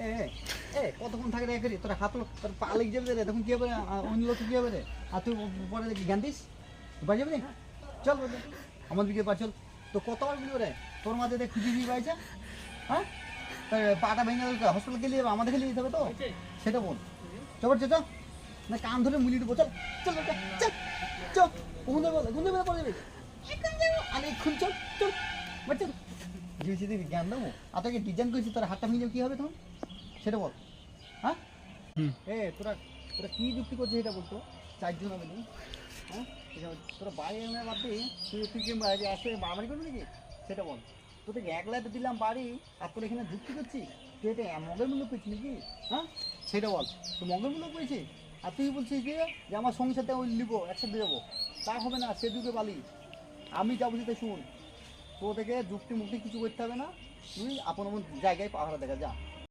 এ এ কতক্ষণ থাকে রে করি তোর হাত তোর পা লেগে যাবে রে তখন কি হবে অন্য লোক কি হবে রে আর তুই পরে জ্ঞান দিস বাড়ি যাবি না চল বলে আমার দিকে পা চল তো কতবার বলবো রে তোর মাঝে দেখ খুঁজি দিয়ে পাইছে হ্যাঁ তার পাটা ভেঙে হসপিটাল গেলে যাবে আমাদের খেলে যেতে হবে তো সেটা বল চল চল না কান ধরে মুলি দেবো চল চল চল চল চল ঘুমতে বেলা পড়ে যাবে আমি এক্ষুন চল চল বাচ্চা জিনিস দিবি জ্ঞান দেবো আর তোকে ডিজাইন করেছি তোর হাতটা ভেঙে যাবে কী হবে তখন সেটা বল হ্যাঁ এ তোরা তোরা কী যুক্তি করছিস এটা বলতো চারজন হবে নি হ্যাঁ তোরা বাড়ি এনে বাদ দিই তুই কি আসে বাড়াবাড়ি করবি নাকি সেটা বল তোদেরকে 1 লাখ দিলাম বাড়ি আর তোর এখানে যুক্তি করছিস তুই এটা মগের মূল্য পেয়েছিস নাকি হ্যাঁ সেটা বল তুই মগের মূল্য পেয়েছিস আর তুই বলছিস যে আমার সংসারটা ওই নিবো একসাথে যাবো তা হবে না সে যুগে বালি আমি যাবো সেটা শুন তো থেকে যুক্তি মুক্তি কিছু করতে হবে না তুই আপন আপন জায়গায় পাহাড়া দেখা যা